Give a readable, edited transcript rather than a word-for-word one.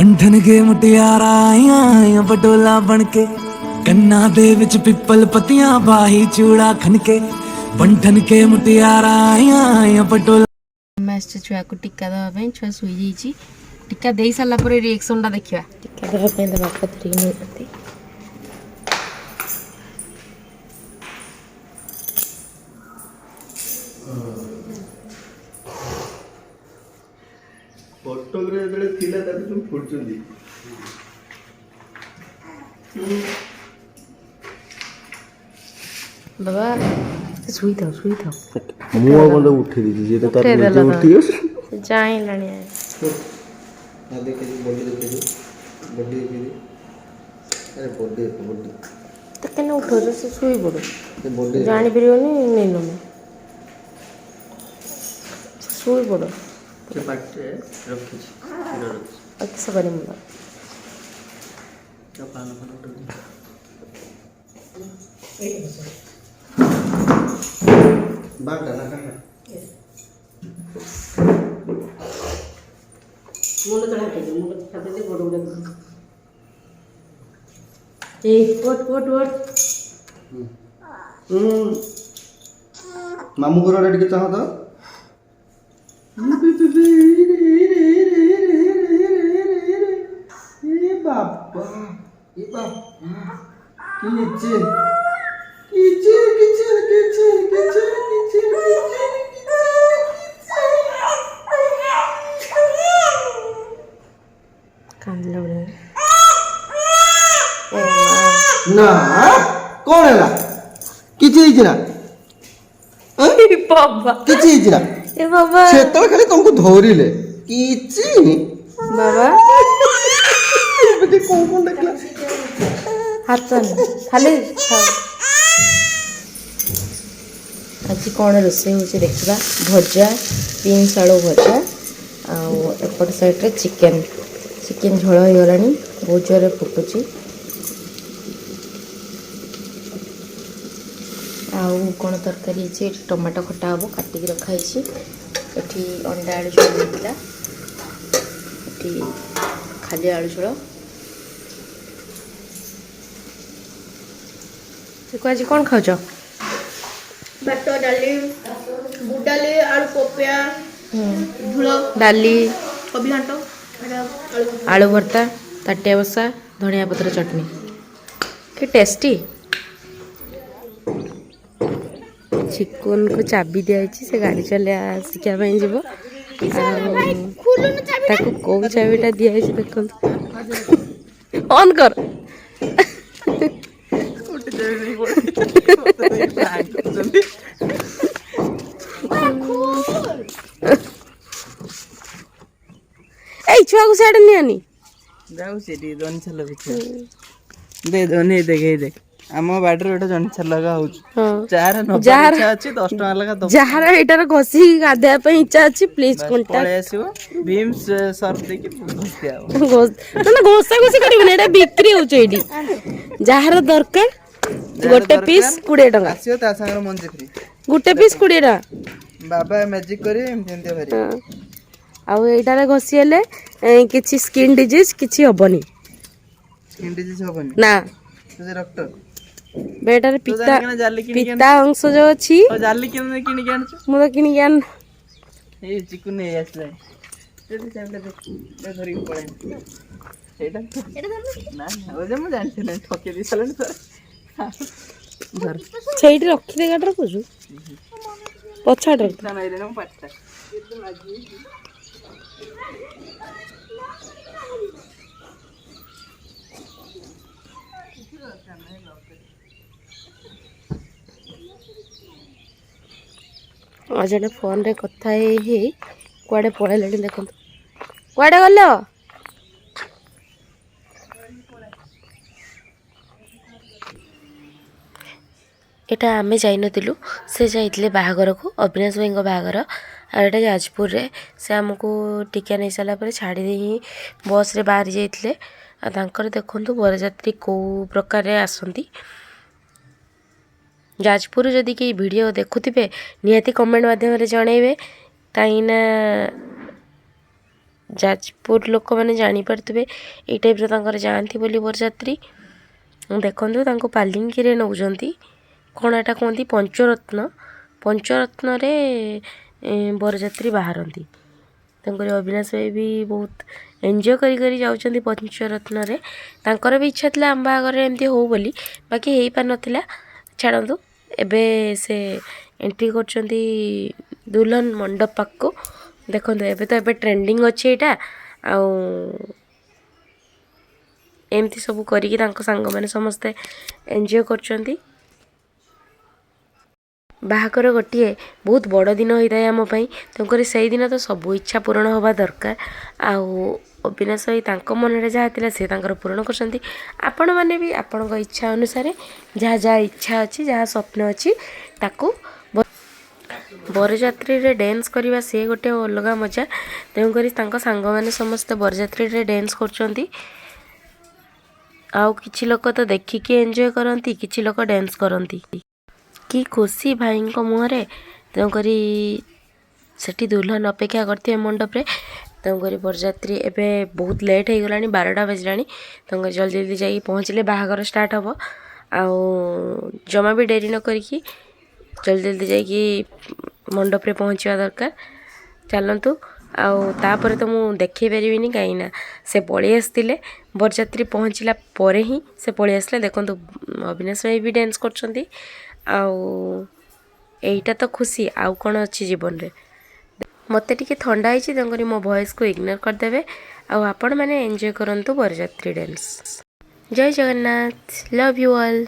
बंधन के मुटियारा आइयां आइयां पटोला बनके कन्ना दे विच पिपल पतियां बाही चूड़ा खनके बंधन के मुटियारा आइयां आइयां पटोला छुआ को टीका देवा छुआ शुई जाइए टीका दे सारा पर रिएक्शनटा देखा टीका देवाई बापा धरिकी बाबा शुई था मुआ बंद उठी दी जे तो तार नीचे उठी हो जाई लाणी है ना देखे बॉडी देखे बॉडी देखे अरे बॉडी तो केन उठो से शुई पड़ो बॉडी जानी परियोनी नहीं लो मैं शुई पड़ो के पाटे रखी अच्छा करी मुला क्या पाना पाना उठ बाटा ना काटा मुंड चढ़ा के मुंड खाते दे बड़ बड़ ए वोट मामू घर आड़े टिके चाह तो ए बाबा कीचे ना कौन है किछि ना बाबा किछि ना ए बाबा सेतल खाली तुमको धोरिले किछि बाबा बेटे कौन देखला हाथ खाली आज कौन रोसे हो देखा भजा बीन्स आलू भजा आउट साइड्रे चिकेन झोल हो गला बहुत जोर फुटुची आउ कौन तरकारी है टमाटो खटा हम काटिक रखाई ये अंडा आलू झोल होता ये खाली आलू झोल आज कौन खाऊच भात डाली बुट डाली आलू पपिया झोल डाली कबी घांट आलू भर्ता ताटिया बसा धनिया पत्र चटनी कि टेस्टी चिकन को चाबी दिखाई से गाड़ी चलिया शिखा जीव कौ चाबीटा दिखाई देख ऑन कर छुआ को साइड नहीं आनी जाऊ सेठी जन छल दे दे देखे देख आम बाड़ी गोटे जन छल लगा हो जार इच्छा अच्छी 10 टका लगा दो जार एटार घसी गाधेया इच्छा अच्छी प्लीज पळे आसीबो भीम्स सर्फ देके घसी आव ना घोसा घोसी करबे एटा बिक्री हो एडी जार दरकार गोटे पीस 20 टका आसीओ ता संग मंजे फ्री गोटे पीस 20 टका बाबा मैजिक करे एमते भरी आउ एटार घसी हेले किछि स्किन डिजीज किछि हबनी स्किन डिजीज हबनी ना तुझे डॉक्टर बेटार पिता अंश जो अछि जाली किने किने के आनछ मु तो किनि ज्ञान ए चिकन नै आसले तेरे चाबले दे धरि पळे एटा ना ओजे मु जानछ नै ठके दी सलन सर धर छैटी रखि दे गाटर कुजु पछाड़ रख ना नै रे न पछा आज जड़े फोन रे कथा कुआडे पळेले देखो कुआडे गल एटा आमे जाई नथिलु से जाइतले बाहागर को अविनाश भाई बाहागर आटा जाजपुर रे से हमको टीका नहीं सारा पर छाड़ी दे बस रे बाहर जाइतले तांकर देखंतु बरजात्री को प्रकार आसंती जाजपुर जदि कि वीडियो देखुथिबे निहाती कमेंट माध्यम रे जणैबे काईना ଯାଜପୁର ଲୋକମାନେ ଜାଣିପାରୁଥିବେ ଏଇ ଟାଇପ୍ର ତାଙ୍କର ଯାଆନ୍ତି ବୋଲି ବରଯାତ୍ରୀ। ଦେଖନ୍ତୁ ତାଙ୍କୁ ପାଲିଙ୍କିରେ ନେଉଛନ୍ତି। କ'ଣ ଏଟା କୁହନ୍ତି ପଞ୍ଚରତ୍ନ। ପଞ୍ଚରତ୍ନରେ ବରଯାତ୍ରୀ ବାହାରନ୍ତି। ତେଣୁକରି ଅବିନାଶ ଭାଇ ବି ବହୁତ ଏନ୍ଜୟ କରି ଯାଉଛନ୍ତି ପଞ୍ଚରତ୍ନରେ। ତାଙ୍କର ବି ଇଚ୍ଛା ଥିଲା ଆମ ବାହାଘରରେ ଏମିତି ହଉ ବୋଲି, ବାକି ହେଇପାରିନଥିଲା। ଛାଡ଼ନ୍ତୁ, ଏବେ ସେ ଏଣ୍ଟ୍ରି କରୁଛନ୍ତି ଦୁଲ୍ହନ ମଣ୍ଡପ ପାଖକୁ। ଦେଖନ୍ତୁ ଏବେ ଟ୍ରେଣ୍ଡିଂ ଅଛି ଏଇଟା। ଆଉ ଏମିତି ସବୁ କରିକି ତାଙ୍କ ସାଙ୍ଗମାନେ ସମସ୍ତେ ଏନ୍ଜୟ କରୁଛନ୍ତି। ବାହାଘର ଗୋଟିଏ ବହୁତ ବଡ଼ ଦିନ ହୋଇଥାଏ ଆମ ପାଇଁ। ତେଣୁକରି ସେଇଦିନ ତ ସବୁ ଇଚ୍ଛା ପୂରଣ ହେବା ଦରକାର। ଆଉ ଅବିନାଶ ଭାଇ ତାଙ୍କ ମନରେ ଯାହା ଥିଲା ସେ ତାଙ୍କର ପୂରଣ କରୁଛନ୍ତି। ଆପଣମାନେ ବି ଆପଣଙ୍କ ଇଚ୍ଛା ଅନୁସାରେ ଯାହା ଇଚ୍ଛା ଅଛି, ଯାହା ସ୍ୱପ୍ନ ଅଛି ତାକୁ ବରଯାତ୍ରୀରେ ଡ୍ୟାନ୍ସ କରିବା ସେ ଗୋଟେ ଅଲଗା ମଜା। ତେଣୁକରି ତାଙ୍କ ସାଙ୍ଗମାନେ ସମସ୍ତେ ବରଯାତ୍ରୀରେ ଡ୍ୟାନ୍ସ କରୁଛନ୍ତି। ଆଉ କିଛି ଲୋକ ତ ଦେଖିକି ଏନ୍ଜୟ କରନ୍ତି, କିଛି ଲୋକ ଡ୍ୟାନ୍ସ କରନ୍ତି। କି ଖୁସି ଭାଇଙ୍କ ମୁହଁରେ। ତେଣୁକରି ସେଠି ଦୁଲ୍ହନ ଅପେକ୍ଷା କରିଥିବେ ମଣ୍ଡପରେ। ତେଣୁକରି ବରଯାତ୍ରୀ ଏବେ ବହୁତ ଲେଟ୍ ହେଇଗଲାଣି, 12ଟା ବାଜିଲାଣି। ତେଣୁକରି ଜଲ୍ଦି ଯାଇକି ପହଞ୍ଚିଲେ ବାହାଘର ଷ୍ଟାର୍ଟ ହେବ। ଆଉ ଜମା ବି ଡେରି ନ କରିକି ଜଲ୍ଦି ଯାଇକି ମଣ୍ଡପରେ ପହଞ୍ଚିବା ଦରକାର। ଚାଲନ୍ତୁ। ଆଉ ତାପରେ ତ ମୁଁ ଦେଖେଇ ପାରିବିନି, କାହିଁକିନା ସେ ପଳେଇ ଆସିଥିଲେ। ବରଯାତ୍ରୀ ପହଞ୍ଚିଲା ପରେ ହିଁ ସେ ପଳେଇ ଆସିଲେ। ଦେଖନ୍ତୁ ଅବିନାଶ ଭାଇ ବି ଡ୍ୟାନ୍ସ କରୁଛନ୍ତି। ଆଉ ଏଇଟା ତ ଖୁସି, ଆଉ କ'ଣ ଅଛି ଜୀବନରେ। ମୋତେ ଟିକେ ଥଣ୍ଡା ହେଇଛି, ତେଣୁକରି ମୋ ଭଏସ୍କୁ ଇଗ୍ନୋର କରିଦେବେ। ଆଉ ଆପଣମାନେ ଏନ୍ଜୟ କରନ୍ତୁ ବରଯାତ୍ରୀ ଡ୍ୟାନ୍ସ। ଜୟ ଜଗନ୍ନାଥ, ଲଭ୍ ୟୁ ଅଲ୍।